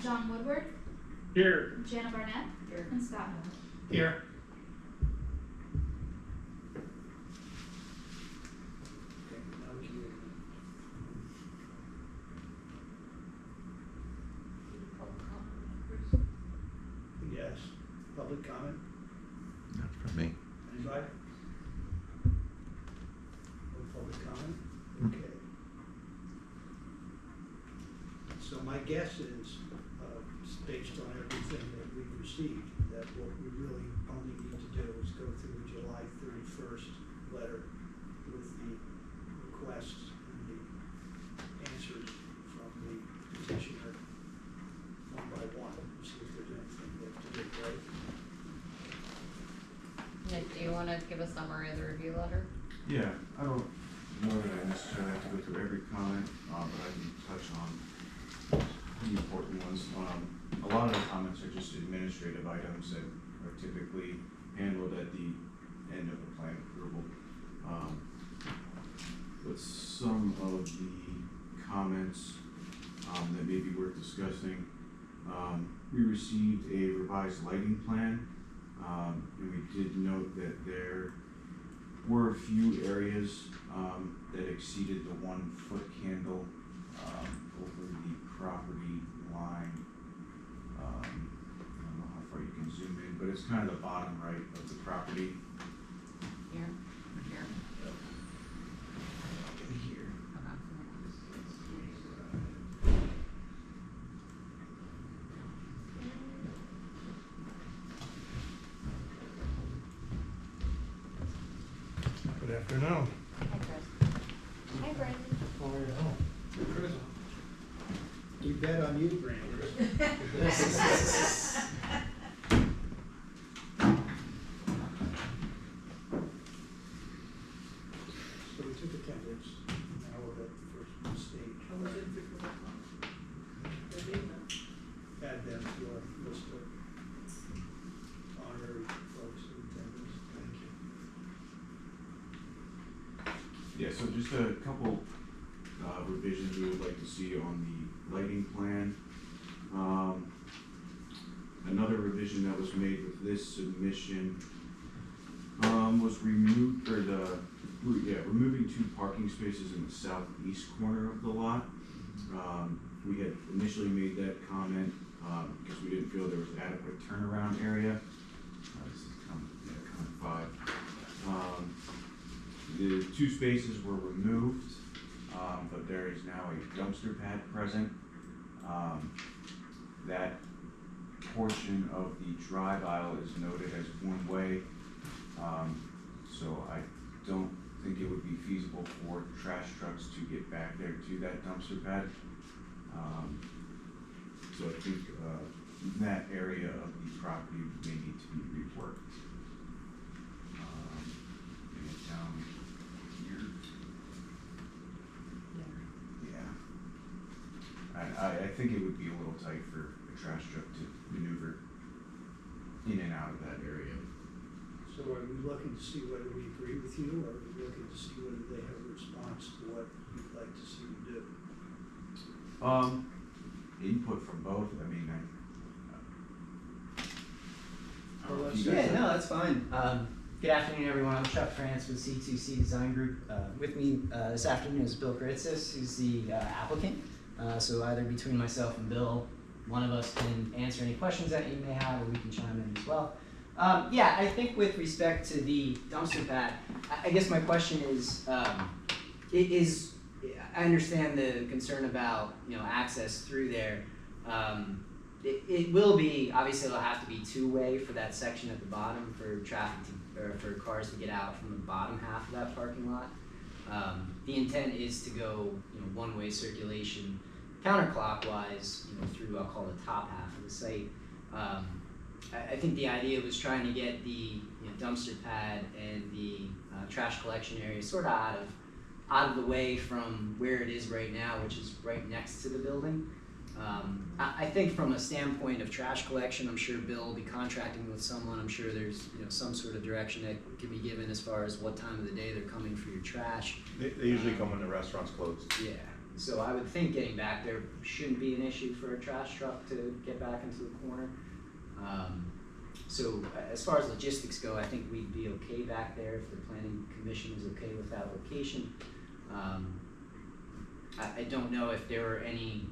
John Woodward. Here. Jana Barnett. Here. And Scott. Here. Okay, now we can move. Yes, public comment, Not from me. anybody? No public comment, okay. So my guess is, based on everything that we've received, that what we really only need to do is go through the July 31st letter with the requests and the answers from the petitioner one by one, and see if there's anything left to do, right? Nick, do you want to give a summary of the review letter? Yeah, I don't know that I necessarily have to go through every comment, but I can touch on the important ones. A lot of the comments are just administrative items that are typically handled at the end of the plan approval. But some of the comments that may be worth discussing, we received a revised lighting plan, and we did note that there were a few areas that exceeded the 1 foot candle over the property line. I don't know how far you can zoom in, but it's kind of the bottom right of the property. Here? Here? In here. Good afternoon. Hi, Chris. Hi, Brandon. Chris, we bet on you, Brandon. So we took attendance, now we're at the first stage. How much did you put on? Add them to our list of honorary folks in attendance. Thank you. Yeah, so just a couple revisions we would like to see on the lighting plan. Another revision that was made with this submission was removed, or removing 2 parking spaces in the southeast corner of the lot. We had initially made that comment because we didn't feel there was adequate turnaround area. This is comment 5. The 2 spaces were removed, but there is now a dumpster pad present. That portion of the drive aisle is noted as one way, so I don't think it would be feasible for trash trucks to get back there to that dumpster pad. So I think that area of the property may need to be reworked. And down here. Yeah. I think it would be a little tight for a trash truck to maneuver in and out of that area. So are we looking to see whether we agree with you, or are we looking to see whether they have a response to what you'd like to see them do? Input from both. I mean, I don't know if you guys Yeah, have- no, that's fine. Good afternoon, everyone. I'm Chuck France with C2C Design Group. With me this afternoon is Bill Gritzis, who's the applicant. So either between myself and Bill, one of us can answer any questions that you may have, or we can chime in as well. Yeah, I think with respect to the dumpster pad, I guess my question is, I understand the concern about, access through there. It will be, obviously it'll have to be 2-way for that section at the bottom for traffic or for cars to get out from the bottom half of that parking lot. The intent is to go, 1-way circulation counterclockwise, through, I'll call the top half of the site. I think the idea was trying to get the dumpster pad and the trash collection area sort of out of the way from where it is right now, which is right next to the building. I think from a standpoint of trash collection, I'm sure Bill will be contracting with someone. I'm sure there's some sort of direction that can be given as far as what time of the day they're coming for your trash. They usually come when the restaurant's closed. Yeah. So I would think getting back there shouldn't be an issue for a trash truck to get back into the corner. So as far as logistics go, I think we'd be okay back there if the planning commission is okay with that location. I don't know if there were any,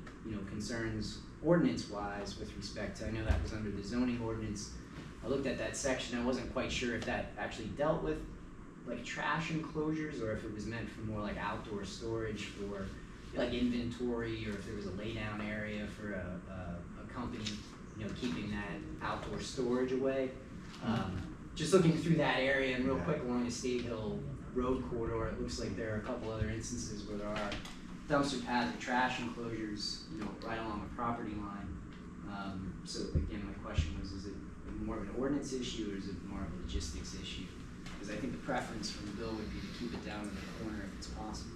concerns ordinance-wise with respect to, I know that was under the zoning ordinance. I looked at that section, I wasn't quite sure if that actually dealt with like trash enclosures or if it was meant for more like outdoor storage for like inventory, or if there was a lay-down area for a company, keeping that outdoor storage away. Just looking through that area and real quick along the State Hill Road corridor, it looks like there are a couple other instances where there are dumpster pads and trash enclosures, right along the property line. So again, my question was, is it more of an ordinance issue or is it more of a logistics issue? Because I think the preference from the bill would be to keep it down in the corner if it's possible.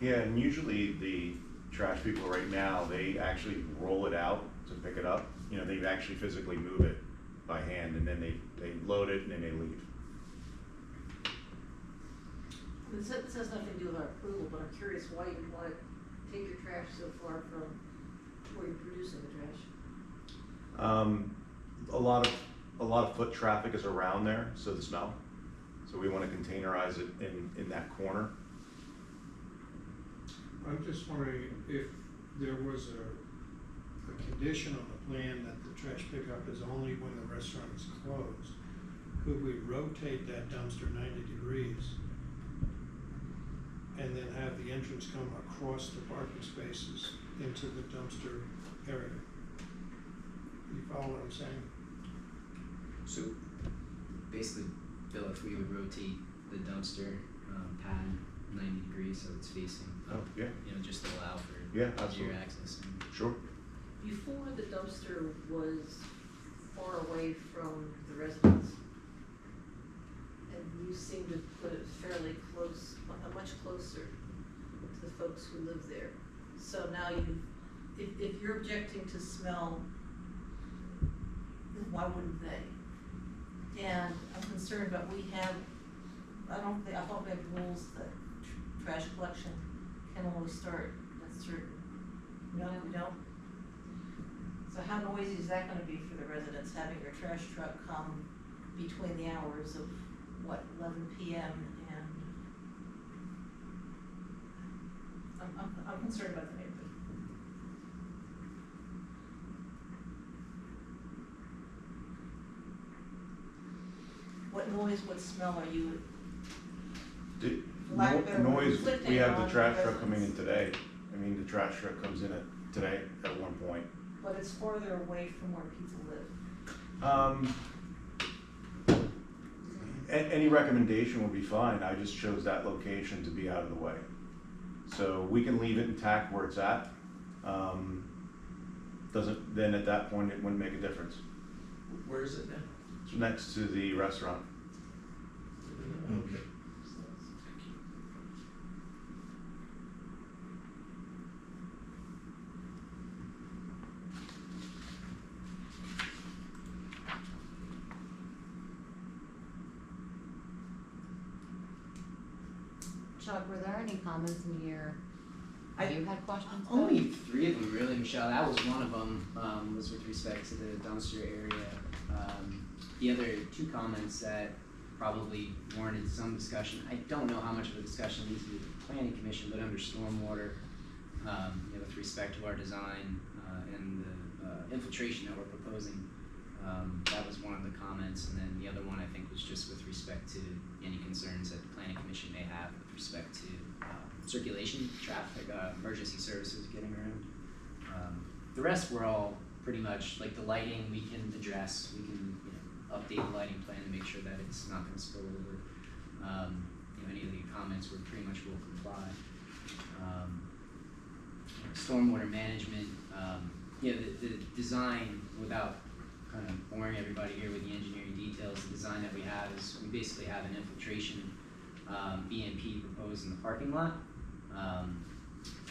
Yeah, and usually the trash people right now, they actually roll it out to pick it up. They actually physically move it by hand, and then they load it and then they leave. This has nothing to do with our approval, but I'm curious why you'd want to take your trash so far from where you're producing the trash. A lot of foot traffic is around there, so the smell. So we want to containerize it in that corner. I'm just wondering if there was a condition on the plan that the trash pickup is only when the restaurant is closed. Could we rotate that dumpster 90 degrees and then have the entrance come across the parking spaces into the dumpster area? You follow what I'm saying? So basically, Bill, if we would rotate the dumpster pad 90 degrees so it's facing up, Oh, yeah. just to allow for Yeah, easier absolutely. access. Sure. Before the dumpster was far away from the residents, and you seem to put it fairly close, much closer to the folks who live there. So now if you're objecting to smell, then why wouldn't they? And I'm concerned about I thought we have rules that trash collection can only start at certain, no, we don't? So how noisy is that gonna be for the residents, having your trash truck come between the hours of, 11 PM and, I'm concerned about the neighborhood. What noise, what smell are you, for lack of a better word, Noise, inflicting we have on the the trash truck coming in residents? today. The trash truck comes in today at one point. But it's farther away from where people live. Any recommendation will be fine. I just chose that location to be out of the way. So we can leave it intact where it's at. Then at that point, it wouldn't make a difference. Where is it now? It's next to the restaurant. Okay. Chuck, were there any comments in here? You had questions? Only 3 of them really, Michelle. That was one of them, was with respect to the dumpster area. The other 2 comments that probably warranted some discussion. I don't know how much of a discussion needs to be with the planning commission, but under stormwater, with respect to our design and the infiltration that we're proposing, that was one of the comments. And then the other one I think was just with respect to any concerns that the planning commission may have with respect to circulation, traffic, emergency services getting around. The rest were all pretty much like the lighting we can address. We can update the lighting plan to make sure that it's not going to spill over. Any of the comments were pretty much will comply. Stormwater management, the design, without kind of boring everybody here with the engineering details, the design that we have is we basically have an infiltration BMP proposed in the parking lot.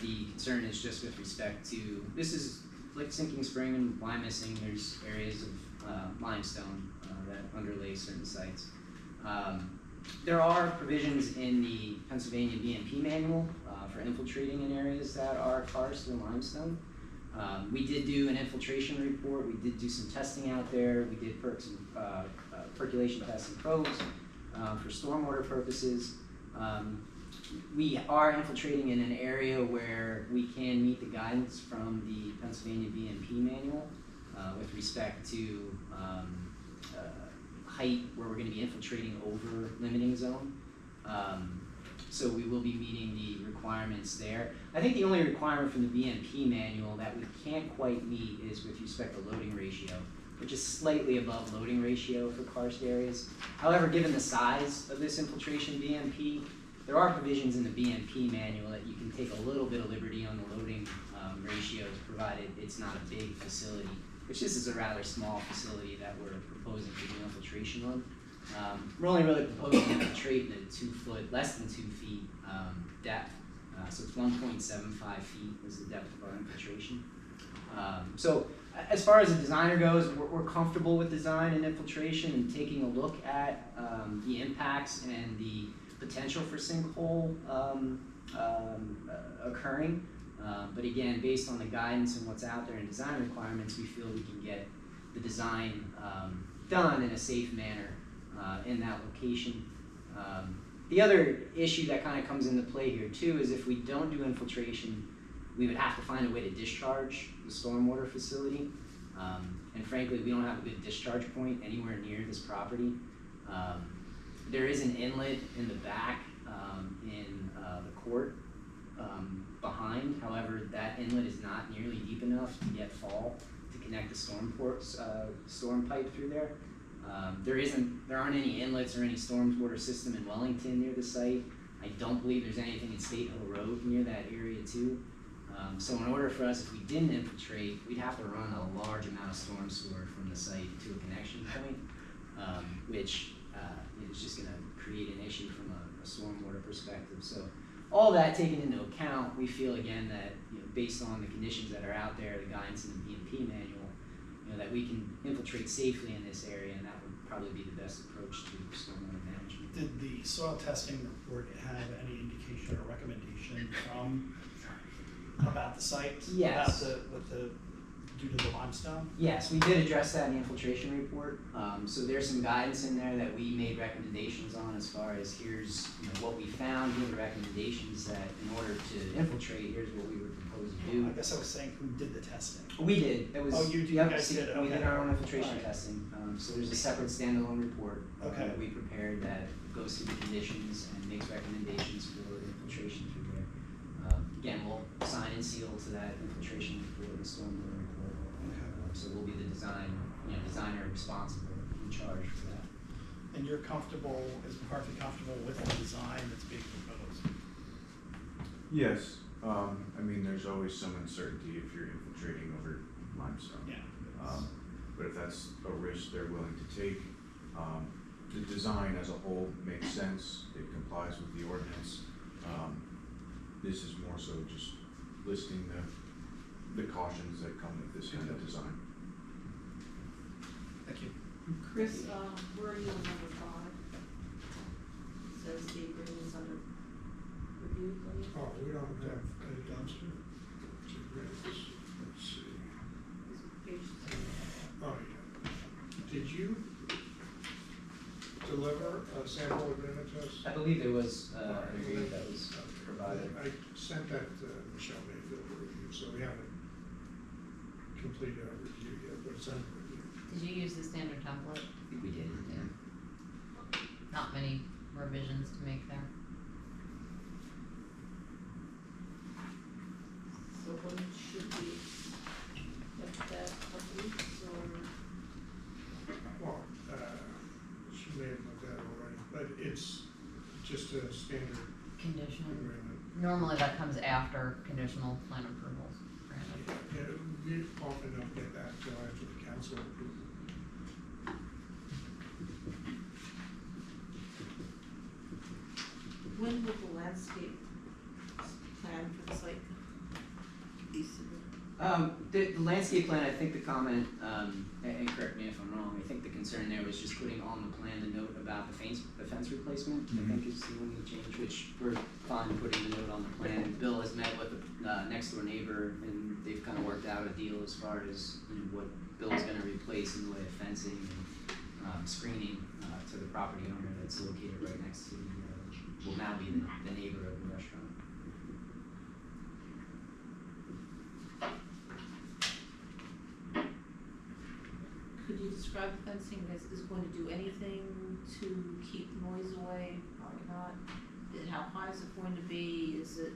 The concern is just with respect to, this is like Sinking Spring and Wyomissing, there's areas of limestone that underlay certain sites. There are provisions in the Pennsylvania BMP manual for infiltrating in areas that are karst or limestone. We did do an infiltration report. We did do some testing out there. We did percolation tests and probes for stormwater purposes. We are infiltrating in an area where we can meet the guidance from the Pennsylvania BMP manual with respect to height, where we're going to be infiltrating over limiting zone. So we will be meeting the requirements there. I think the only requirement from the BMP manual that we can't quite meet is with respect to loading ratio, which is slightly above loading ratio for karst areas. However, given the size of this infiltration BMP, there are provisions in the BMP manual that you can take a little bit of liberty on the loading ratios, provided it's not a big facility, which this is a rather small facility that we're proposing to do infiltration on. We're only really proposing to infiltrate in a less than 2 feet depth. So it's 1.75 feet is the depth of our infiltration. So as far as the designer goes, we're comfortable with design and infiltration and taking a look at the impacts and the potential for sinkhole occurring. But again, based on the guidance and what's out there in design requirements, we feel we can get the design done in a safe manner in that location. The other issue that kind of comes into play here too is if we don't do infiltration, we would have to find a way to discharge the stormwater facility. And frankly, we don't have a good discharge point anywhere near this property. There is an inlet in the back in the court behind. However, that inlet is not nearly deep enough to get fall to connect the storm pipe through there. There aren't any inlets or any stormwater system in Wellington near the site. I don't believe there's anything in State Hill Road near that area too. So in order for us, if we didn't infiltrate, we'd have to run a large amount of storm sewer from the site to a connection point, which is just going to create an issue from a stormwater perspective. So all that taken into account, we feel again that based on the conditions that are out there, the guidance in the BMP manual, that we can infiltrate safely in this area, and that would probably be the best approach to stormwater management. Did the soil testing report have any indication or recommendation from about the site? Yes. Due to the limestone? Yes, we did address that in the infiltration report. So there's some guidance in there that we made recommendations on as far as here's what we found, here are the recommendations that in order to infiltrate, here's what we would propose to do. I guess I was saying who did the testing? We did. It was, Oh, you yep, guys did? we did Okay. our own infiltration Alright. testing. So there's a separate standalone report Okay. that we prepared that goes through the conditions and makes recommendations for infiltration through there. Again, we'll sign and seal to that infiltration report and stormwater report. So we'll be the designer responsible, in charge for that. And you're comfortable, is McCarthy comfortable with the design that's being proposed? Yes, I mean, there's always some uncertainty if you're infiltrating over limestone. Yeah. But if that's a risk they're willing to take, the design as a whole makes sense, it complies with the ordinance. This is more so just listing the cautions that come with this kind of design. Thank you. Chris, where are you on number 5? Says the agreement is under review, please. Oh, we don't have a dumpster to rent. Let's see. Page 2. Oh, yeah. Did you deliver a sample agreement to us? I believe there was an agreement that was provided. I sent that to Michelle Mayfield to review, so we haven't completed our review yet, but it's under review. Did you use the standard template? I think we did, yeah. Not many revisions to make there. So when should we get that published or? Well, she may have looked at it already, but it's just a standard Conditional. agreement. Normally that comes after conditional plan approvals. Granted. Yeah, we often don't get that till after the council approval. When will the landscape plan for the site be submitted? The landscape plan, I think the comment, and correct me if I'm wrong, I think the concern there was just putting on the plan the note about the fence replacement, I think is the only change, which we're fine putting the note on the plan. Bill has met with the next door neighbor, and they've kind of worked out a deal as far as, you know, what Bill's gonna replace in the way of fencing and screening to the property owner that's located right next to the, will now be the neighbor of the restaurant. Could you describe the fencing as is going to do anything to keep noise away? Probably not. How high is it going to be? Is it?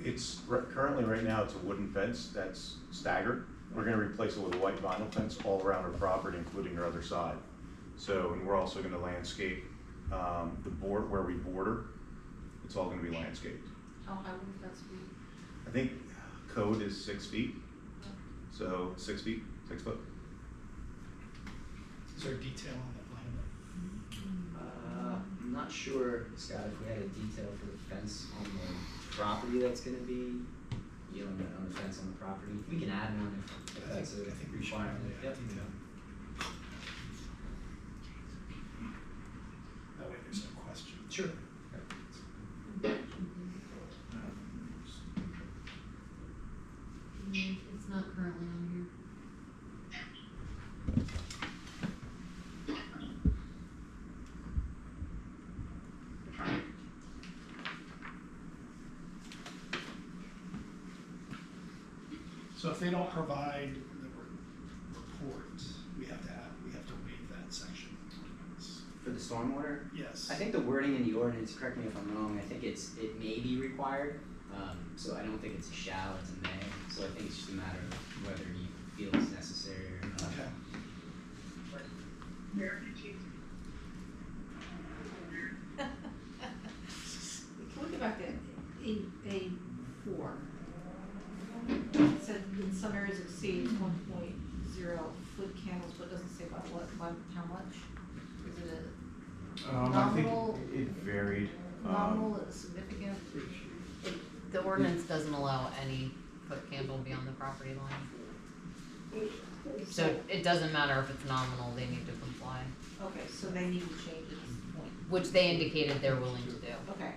It's, currently right now, it's a wooden fence that's staggered. We're gonna replace it with a white vinyl fence all around our property, including our other side. So, and we're also gonna landscape, the board, where we border, it's all gonna be landscaped. How high will the fence be? I think code is 6 feet, so 6 feet, 6 foot. Is there detail on the plan? I'm not sure, Scott, if we had a detail for the fence on the property that's gonna be, you know, on the fence on the property. We can add one if that's a I think we should have requirement. that Yep. detail. That way there's no question. Sure. It's not currently on here. So if they don't provide the report, we have to waive that section. For the stormwater, Yes. I think the wording in the ordinance, correct me if I'm wrong, I think it may be required. So I don't think it's a shall, it's a may. So I think it's just a matter of whether you feel it's necessary or not. Okay. Can we go back to A4? It said in some areas exceeds 1.0 foot candles, but it doesn't say about what, by how much? Is it I Nominal- think it varied. a nominal, significant? The ordinance doesn't allow any foot candle beyond the property line. So it doesn't matter if it's nominal, they need to comply, Okay, so they need to change it at this point. which they indicated they're willing to do. Okay.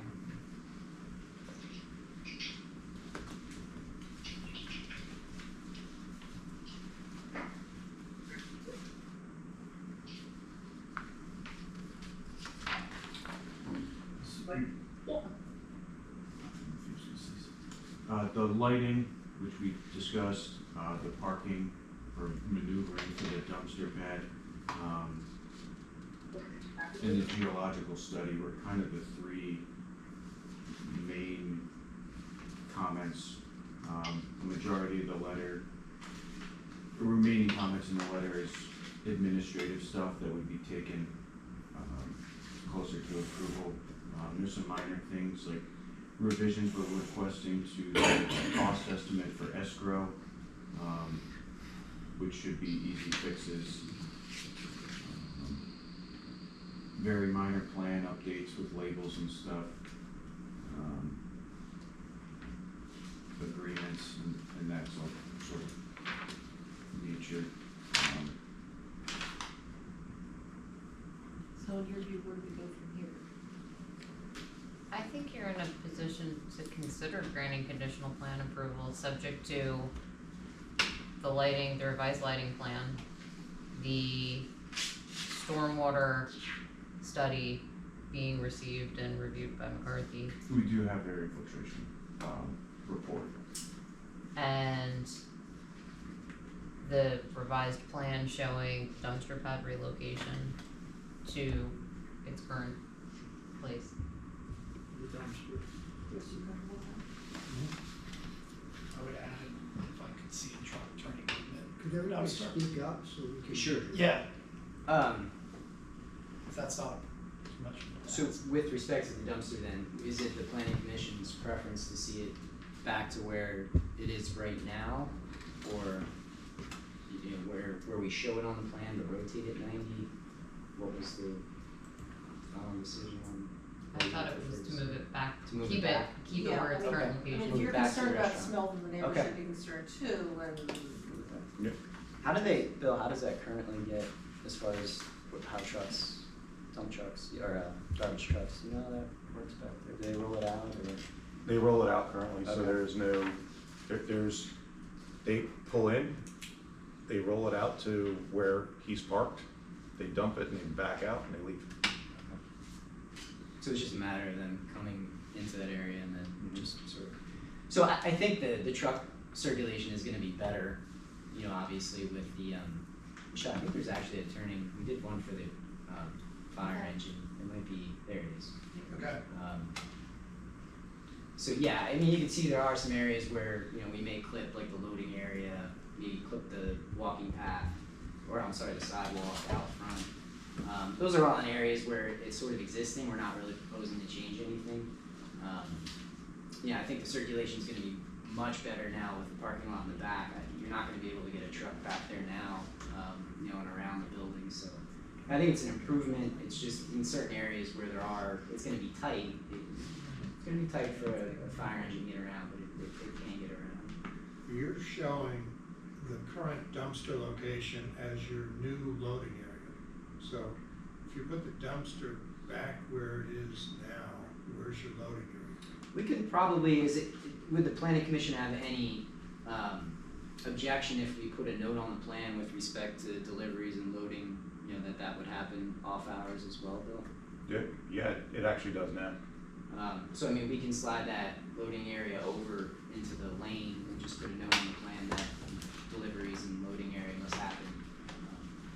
The lighting, which we discussed, the parking or maneuvering for the dumpster pad, and the geological study were kind of the three main comments. The majority of the letter, the remaining comments in the letter is administrative stuff that would be taken closer to approval. There's some minor things like revisions we're requesting to the cost estimate for escrow, which should be easy fixes. Very minor plan updates with labels and stuff. Agreements and that sort of nature. So in your view, where do we go from here? I think you're in a position to consider granting conditional plan approval, subject to the lighting, the revised lighting plan, the stormwater study being received and reviewed by McCarthy, We do have their infiltration report. and the revised plan showing dumpster pad relocation to its current place. The dumpster. Chris, you comfortable with that? I would add, if I could see a truck turning in Could the everybody dumpster. speak up so we can? Sure. Yeah, Um, if that's not too much. So with respect to the dumpster then, is it the planning commission's preference to see it back to where it is right now? Or, you know, where we show it on the plan but rotate it 90? What was the decision on? I thought it was to move it back, To move it keep back. keep it Yeah, where its I mean- current I location. mean, if Move you're back to the concerned about restaurant. smell, then the neighbors Okay. should be concerned too, and How do they, Bill, how does that currently get as far as how trucks, dump trucks, or garbage trucks, you know how that works back there? Do they roll it out or? They roll it out currently, so Okay. there's no, there's, they pull in, they roll it out to where he's parked, they dump it and they back out and they leave. So it's just a matter of them coming into that area and then just sort of. So I think the truck circulation is gonna be better, you know, obviously with the, I think there's actually a turning, we did one for the, fire Okay. engine, it might be, there it is. Okay. So yeah, I mean, you can see there are some areas where, you know, we may clip like the loading area, maybe clip the walking path, or I'm sorry, the sidewalk out front. Those are all in areas where it's sort of existing, we're not really proposing to change anything. Yeah, I think the circulation's gonna be much better now with the parking lot in the back. You're not gonna be able to get a truck back there now, you know, and around the building, so. I think it's an improvement, it's just in certain areas where it's gonna be tight. It's gonna be tight for a fire engine to get around, but it can get around. You're showing the current dumpster location as your new loading area. So if you put the dumpster back where it is now, where's your loading area? We could probably, would the planning commission have any, objection if we put a note on the plan with respect to deliveries and loading, you know, that would happen off hours as well, Bill? Yeah, it actually does now. So I mean, we can slide that loading area over into the lane and just put a note on the plan that deliveries and loading area must happen,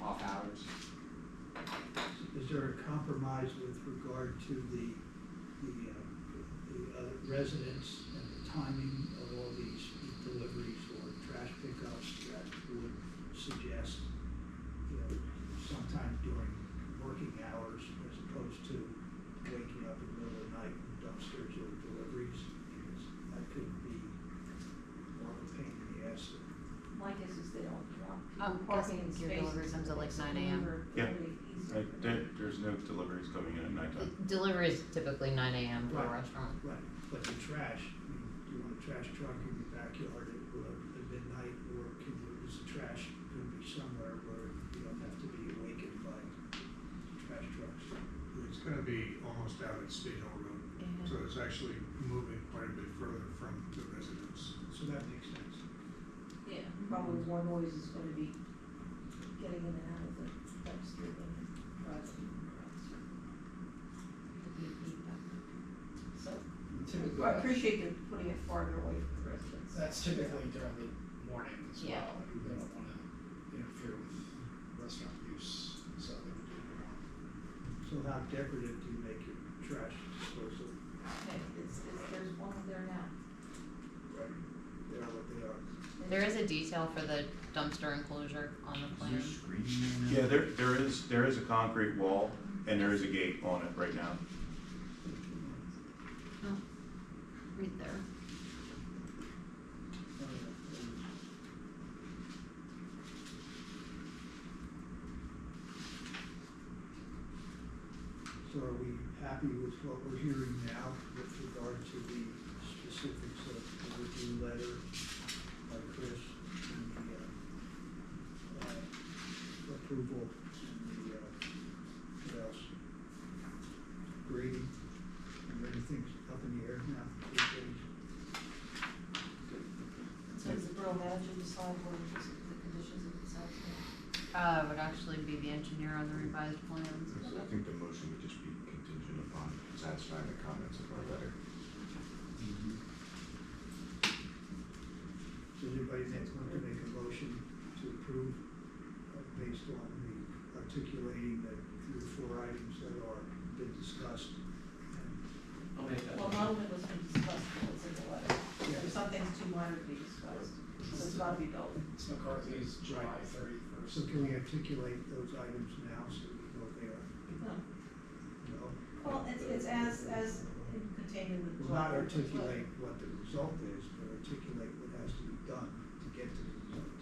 off hours. is there a compromise with regard to the residents and the timing of all these deliveries or trash pickups that would suggest, you know, sometime during working hours as opposed to waking up in the middle of the night with dumpsters or deliveries? Because that could be more of a pain in the ass. my guess is they don't drop I'm parking guessing your spaces. delivery comes at like Makes it 9 a.m. maneuver Yeah. a little bit easier. There's no deliveries coming in at nighttime. Delivery is typically 9 a.m. for a Right. restaurant. Right, but the trash, I mean, do you want a trash truck in your backyard at midnight, or is the trash gonna be somewhere where you don't have to be awakened by trash trucks? It's gonna be almost out at Speed Hill Road, so it's actually moving quite a bit further from the residence. So that makes sense. Yeah, probably more noise is gonna be getting in and out of the dumpster than driving across. So, Typically, I appreciate you putting it farther away from the residents. that's typically during the morning as Yeah. well. They don't wanna interfere with restaurant use, so they would do it in the morning. So how decorative do you make your trash disposal? Okay, there's one there now. Right. They are what they are. There is a detail for the dumpster enclosure on the Is plan. there screening there now? Yeah, there is a concrete wall and there is a gate on it right now. Oh, right there. So are we happy with what we're hearing now with regard to the specifics of the review letter by Chris and the approval and the what else? Grading, and everything's up in the air now? So does the borough manager decide what the conditions of the site? It would actually be the engineer on the revised plans. I think the motion would just be contingent upon satisfying the comments of our letter. Does anybody want to make a motion to approve based on the articulating the 3 or 4 items that are been discussed? I'll make that. Well, none of it was been discussed, what's in the letter. Yeah. There's some things too minor to be discussed, so it's gotta be built. It's McCarthy's July Right. 31st. So can we articulate those items now so we know what they are? No. No? Well, it's as contained in the. Well, not articulate what the result is, but articulate what has to be done to get to the result.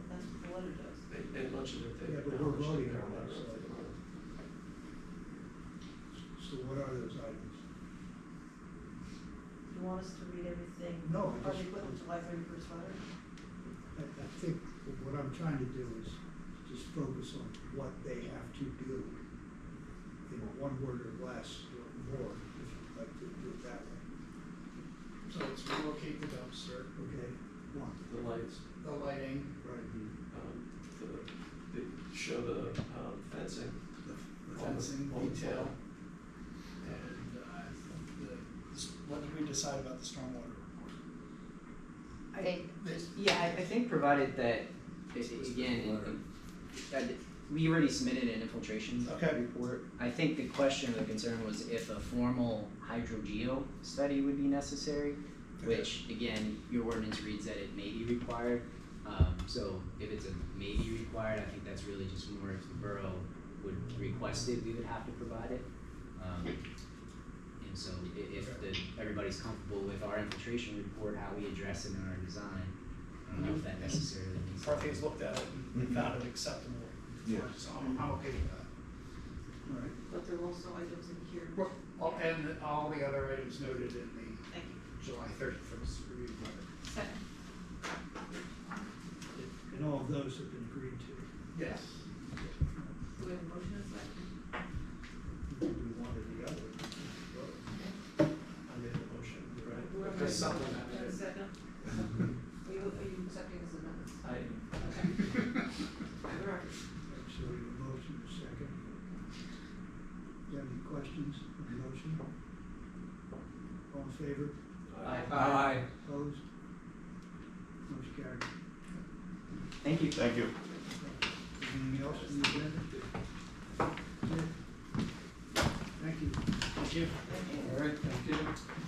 But that's what the letter does. And much of it, Yeah, but we're voting on it, so So what are those items? You want us to read everything? No, I Or just- we put them July 31st letter? I think what I'm trying to do is just focus on what they have to do in one word or less or more, if you'd like to do it that way. So it's relocate the dumpster, Okay, one, The lights, the lighting, right, show the fencing. the On the- fencing, on the detail. plan. And, what did we decide about the stormwater report? I think provided that, again, we already submitted an infiltration Okay. report. I think the question or the concern was if a formal hydrogeo study would be necessary, which, again, your ordinance reads that it may be required. So if it's a may be required, I think that's really just more if the borough would request it, we would have to provide it. And so if everybody's comfortable with our infiltration report, how we address it in our design, I don't know if that necessarily needs to. McCarthy has looked at it and found it acceptable. Yeah. So I'm okay with that. all right. But there are also items in here. And all the other items noted in the Thank you. July 31st review letter. Second. And all of those have been agreed to. Yes. Do we have a motion and a second? Do we want it the other? I made the motion, right? Whoever Because made the supplement motion, it. second? Are you accepting this amendment? I, Okay. For the record. So we have a motion, a second. Do you have any questions on the motion? All in favor? Aye. Opposed? Motion carried. Thank you. Thank you. Anything else on the agenda? That's it. Thank you. Thank you. Thank you. All right, thank you.